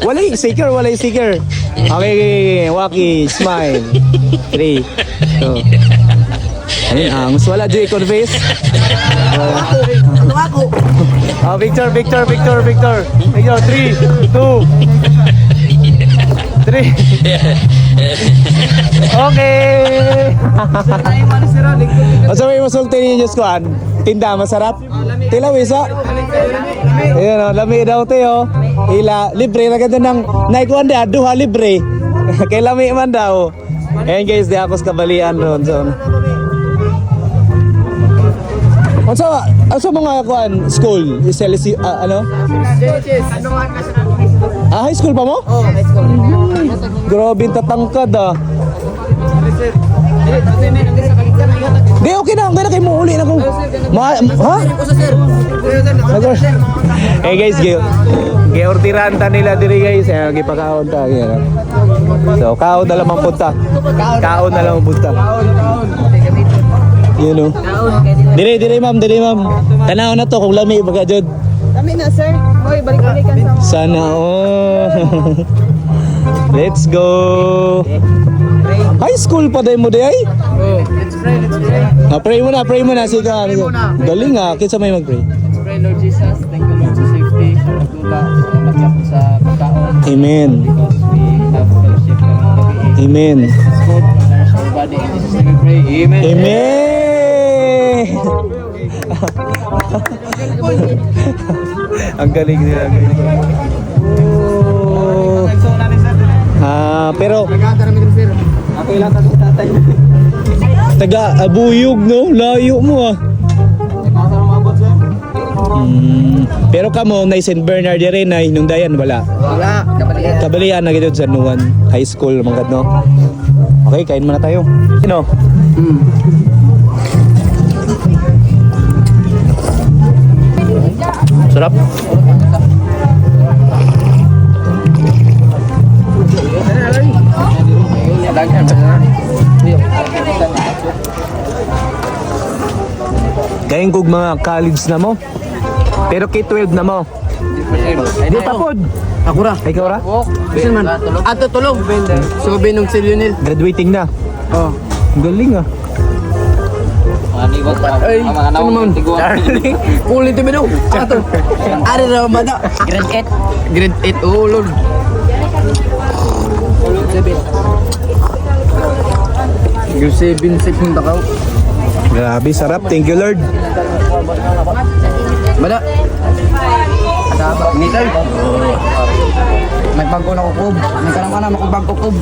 Walay sticker, walay sticker. Okay, Waki, smile. 3, 2. Ayun, mas wala dyan i-confess. Victor. Victor, 3, 2. 3. Okay. Asa may masulti ninyo skuan? Tinda masarap? Tila wisa? Ayun o, lami daw tayo. Ila, libre na ganda ng naikuan da, duha libre. Kay lami man daw. Ayun guys, di ako sa kabalian ron. So, asa mga kuan school? SLC, ano? High school pa mo? Oh, high school. Grabe tatangkad ah. Di, okay na kayo mo uli na kung ha? Eh guys, giortiranta nila diri guys. Gipakaon ta. So, kaon na lang punta. Kaon na lang punta. You know. Diri ma'am. Tanaw na to kung lami baga jud. Kami na, sir. Hoy, balik-balikan sa Sana Let's go. High school pa din mo di ay? Oh, let's pray. Pray mo na. Sige ka. Galing ah. Kinsa may mag-pray? Let's pray, Lord Jesus. Thank you, Lord, sa safety, sa pagtula, salamat ka po sa pagkaon. Amen. Because we have fellowship ng mga gabi. Amen. It's good. Nourish our body. In Jesus' name we pray. Amen. Amen. Ang galing nila guys. Pero taga Abuyog no, layo mo ah. Pero kamo na St. Bernard rin na hinungdayan wala. Wala. Kabalian na gito sa Nuwan High School mga no. Okay, kain muna tayo. Sino? Sarap. Kayong kog mga college na mo. Pero K-12 na mo. Di tapod. Ako ra. Ikaw ra? Kasi man. Ato tulog. So binong si Lionel. Graduating na. Oh. Ang galing ah. Ay, ano man? Darling. Kulit ito binong. Ato. Ari ra ba na? Grade 8. Grade 8. Oh, Lord. Yung 7-6 ng takaw. Grabe, sarap. Thank you, Lord. Bada. Nitay. May bangko na kukob. May kanang-kanang makubang kukob.